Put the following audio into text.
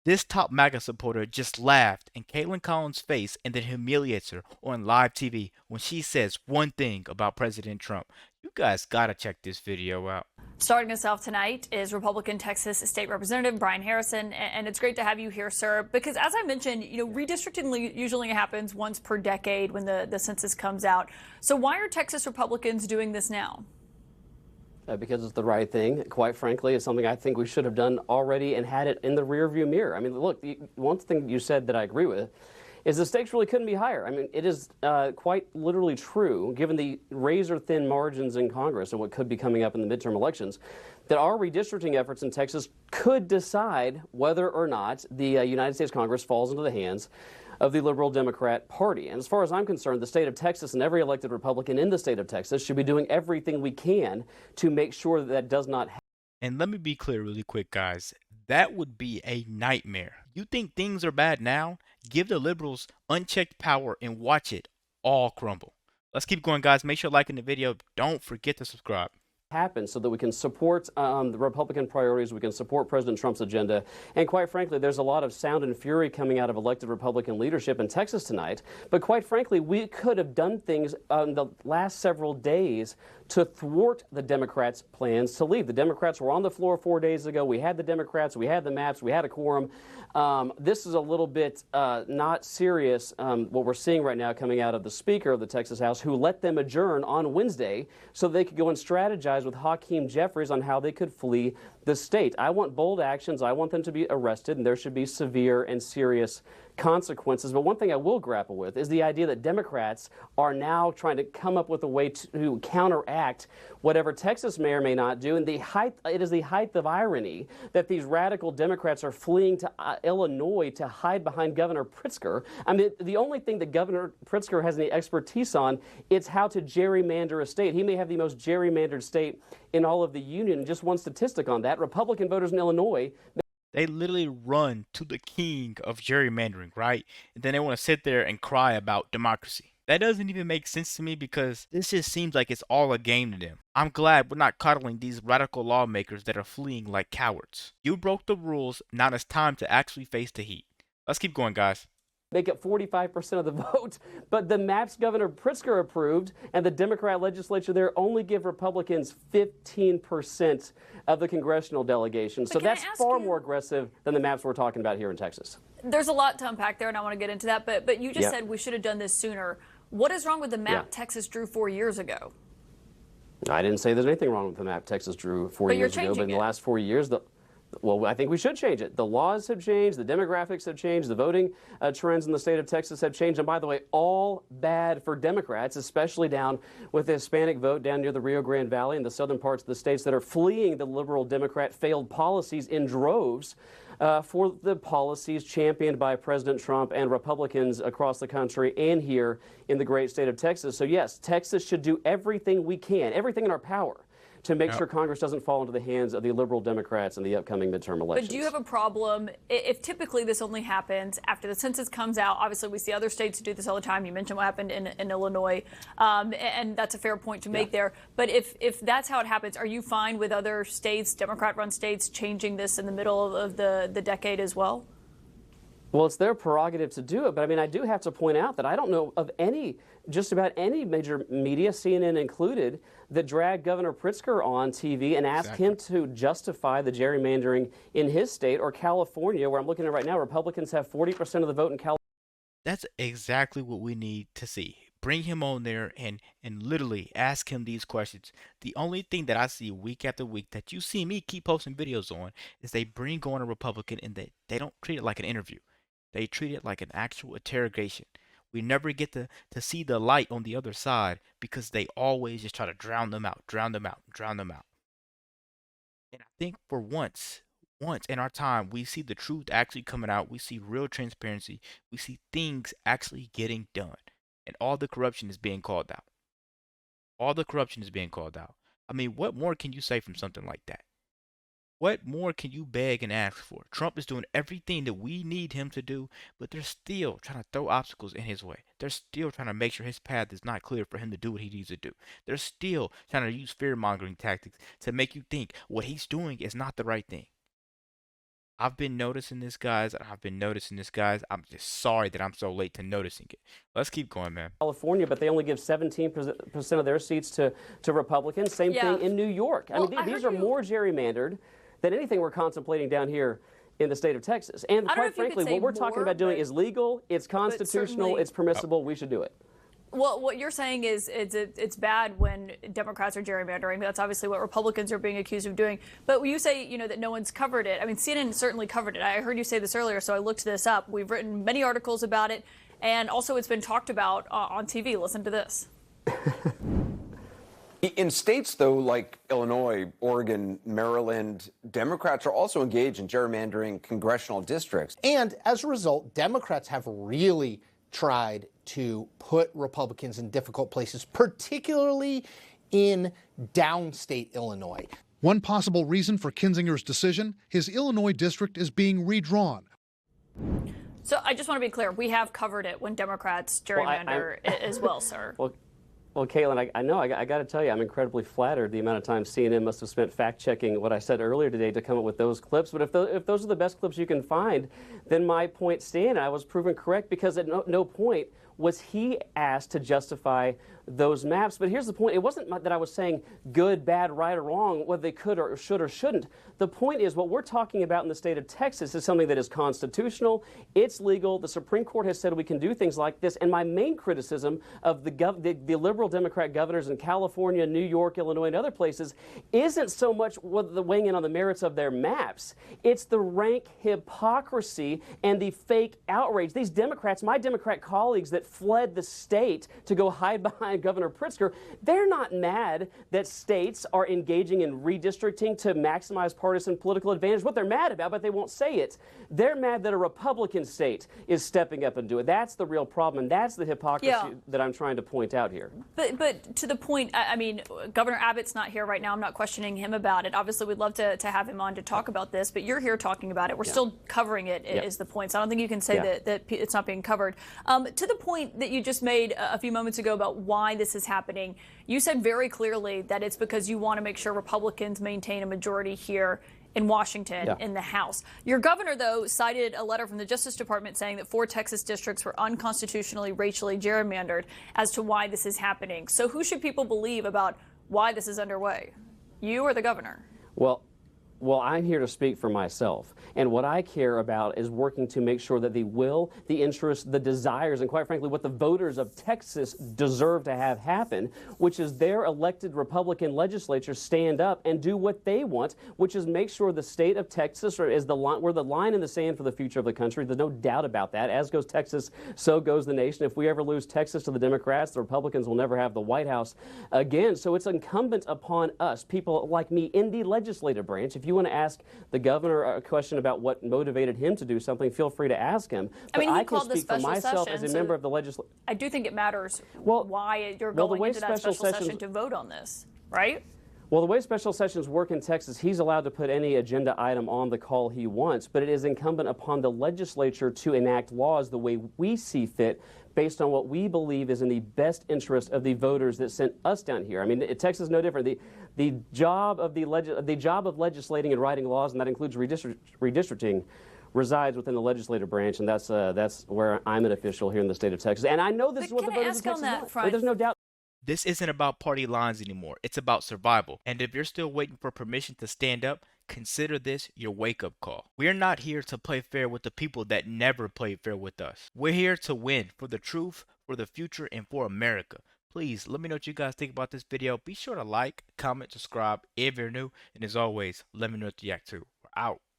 This top MAGA supporter just laughed in Caitlin Collins' face and then humiliates her on live TV when she says one thing about President Trump. You guys gotta check this video out. Starting us off tonight is Republican Texas State Representative Brian Harrison, and it's great to have you here, sir, because as I mentioned, redistricting usually happens once per decade when the census comes out. So why are Texas Republicans doing this now? Because it's the right thing. Quite frankly, it's something I think we should have done already and had it in the rearview mirror. I mean, look, one thing you said that I agree with is the stakes really couldn't be higher. I mean, it is quite literally true, given the razor-thin margins in Congress and what could be coming up in the midterm elections, that our redistricting efforts in Texas could decide whether or not the United States Congress falls into the hands of the liberal Democrat Party. And as far as I'm concerned, the state of Texas and every elected Republican in the state of Texas should be doing everything we can to make sure that that does not happen. And let me be clear really quick, guys. That would be a nightmare. You think things are bad now? Give the liberals unchecked power and watch it all crumble. Let's keep going, guys. Make sure you're liking the video. Don't forget to subscribe. Happen so that we can support the Republican priorities, we can support President Trump's agenda. And quite frankly, there's a lot of sound and fury coming out of elected Republican leadership in Texas tonight. But quite frankly, we could have done things the last several days to thwart the Democrats' plans to leave. The Democrats were on the floor 4 days ago. We had the Democrats, we had the maps, we had a quorum. This is a little bit not serious, what we're seeing right now coming out of the Speaker of the Texas House, who let them adjourn on Wednesday so they could go and strategize with Hakeem Jeffries on how they could flee the state. I want bold actions. I want them to be arrested, and there should be severe and serious consequences. But one thing I will grapple with is the idea that Democrats are now trying to come up with a way to counteract whatever Texas may or may not do. And it is the height of irony that these radical Democrats are fleeing to Illinois to hide behind Governor Pritzker. I mean, the only thing that Governor Pritzker has any expertise on, it's how to gerrymander a state. He may have the most gerrymandered state in all of the union. And just one statistic on that, Republican voters in Illinois, they literally run to the king of gerrymandering, right? And then they want to sit there and cry about democracy. That doesn't even make sense to me because this just seems like it's all a game to them. I'm glad we're not coddling these radical lawmakers that are fleeing like cowards. You broke the rules, now it's time to actually face the heat. Let's keep going, guys. Make up 45% of the vote, but the maps Governor Pritzker approved and the Democrat legislature there only give Republicans 15% of the congressional delegation. So that's far more aggressive than the maps we're talking about here in Texas. There's a lot to unpack there, and I want to get into that, but you just said we should have done this sooner. What is wrong with the map Texas drew 4 years ago? I didn't say there's anything wrong with the map Texas drew 4 years ago, but in the last 4 years, well, I think we should change it. The laws have changed, the demographics have changed, the voting trends in the state of Texas have changed. And by the way, all bad for Democrats, especially down with the Hispanic vote down near the Rio Grande Valley and the southern parts of the states that are fleeing the liberal Democrat failed policies in droves for the policies championed by President Trump and Republicans across the country and here in the great state of Texas. So yes, Texas should do everything we can, everything in our power, to make sure Congress doesn't fall into the hands of the liberal Democrats in the upcoming midterm elections. But do you have a problem if typically this only happens after the census comes out? Obviously, we see other states do this all the time. You mentioned what happened in Illinois, and that's a fair point to make there. But if that's how it happens, are you fine with other states, Democrat-run states, changing this in the middle of the decade as well? Well, it's their prerogative to do it, but I mean, I do have to point out that I don't know of just about any major media, CNN included, that dragged Governor Pritzker on TV and asked him to justify the gerrymandering in his state or California, where I'm looking at right now, Republicans have 40% of the vote in California. That's exactly what we need to see. Bring him on there and literally ask him these questions. The only thing that I see week after week that you see me keep posting videos on is they bring on a Republican and they don't treat it like an interview. They treat it like an actual interrogation. We never get to see the light on the other side because they always just try to drown them out, drown them out, drown them out. And I think for once in our time, we see the truth actually coming out. We see real transparency. We see things actually getting done. And all the corruption is being called out. All the corruption is being called out. I mean, what more can you say from something like that? What more can you beg and ask for? Trump is doing everything that we need him to do, but they're still trying to throw obstacles in his way. They're still trying to make sure his path is not clear for him to do what he needs to do. They're still trying to use fear-mongering tactics to make you think what he's doing is not the right thing. I've been noticing this, guys. I'm just sorry that I'm so late to noticing it. Let's keep going, man. California, but they only give 17% of their seats to Republicans. Same thing in New York. Well, I mean, these are more gerrymandered than anything we're contemplating down here in the state of Texas. And quite frankly, what we're talking about doing is legal, it's constitutional, it's permissible, we should do it. Well, what you're saying is it's bad when Democrats are gerrymandering. That's obviously what Republicans are being accused of doing. But when you say, that no one's covered it, I mean, CNN certainly covered it. I heard you say this earlier, so I looked this up. We've written many articles about it, and also it's been talked about on TV. Listen to this. In states, though, like Illinois, Oregon, Maryland, Democrats are also engaged in gerrymandering congressional districts. And as a result, Democrats have really tried to put Republicans in difficult places, particularly in downstate Illinois. One possible reason for Kinzinger's decision, his Illinois district is being redrawn. So I just want to be clear. We have covered it when Democrats gerrymander as well, sir. Well, Caitlin, I know I got to tell you, I'm incredibly flattered the amount of time CNN must have spent fact-checking what I said earlier today to come up with those clips. But if those are the best clips you can find, then my point stand. I was proven correct because at no point was he asked to justify those maps. But here's the point. It wasn't that I was saying good, bad, right, or wrong, whether they could or should or shouldn't. The point is what we're talking about in the state of Texas is something that is constitutional. It's legal. The Supreme Court has said we can do things like this. And my main criticism of the liberal Democrat governors in California, New York, Illinois, and other places isn't so much whether the weighing in on the merits of their maps. It's the rank hypocrisy and the fake outrage. These Democrats, my Democrat colleagues that fled the state to go hide behind Governor Pritzker, they're not mad that states are engaging in redistricting to maximize partisan political advantage. What they're mad about, but they won't say it, they're mad that a Republican state is stepping up and doing it. That's the real problem, and that's the hypocrisy that I'm trying to point out here. But to the point, I mean, Governor Abbott's not here right now. I'm not questioning him about it. Obviously, we'd love to have him on to talk about this, but you're here talking about it. We're still covering it, is the point. So I don't think you can say that it's not being covered. To the point that you just made a few moments ago about why this is happening, you said very clearly that it's because you want to make sure Republicans maintain a majority here in Washington in the House. Your governor, though, cited a letter from the Justice Department saying that 4 Texas districts were unconstitutionally racially gerrymandered as to why this is happening. So who should people believe about why this is underway? You or the governor? Well, I'm here to speak for myself. And what I care about is working to make sure that the will, the interests, the desires, and quite frankly, what the voters of Texas deserve to have happen, which is their elected Republican legislature stand up and do what they want, which is make sure the state of Texas we're the line in the sand for the future of the country. There's no doubt about that. As goes Texas, so goes the nation. If we ever lose Texas to the Democrats, the Republicans will never have the White House again. So it's incumbent upon us, people like me in the legislative branch. If you want to ask the governor a question about what motivated him to do something, feel free to ask him. I mean, but he I can called this speak for special myself session, as a member of the legislature. I do think it matters why you're going into that special session to vote on this, right? Well, the way special sessions work in Texas, he's allowed to put any agenda item on the call he wants, but it is incumbent upon the legislature to enact laws the way we see fit based on what we believe is in the best interest of the voters that sent us down here. I mean, Texas is no different. The job of legislating and writing laws, and that includes redistricting, resides within the legislative branch, and that's where I'm an official here in the state of Texas. And I know this is what the voters of Texas want. There's no doubt. This isn't about party lines anymore. It's about survival. And if you're still waiting for permission to stand up, consider this your wake-up call. We're not here to play fair with the people that never played fair with us. We're here to win for the truth, for the future, and for America. Please let me know what you guys think about this video. Be sure to like, comment, subscribe if you're new. And as always, let me know what you react to. We're out.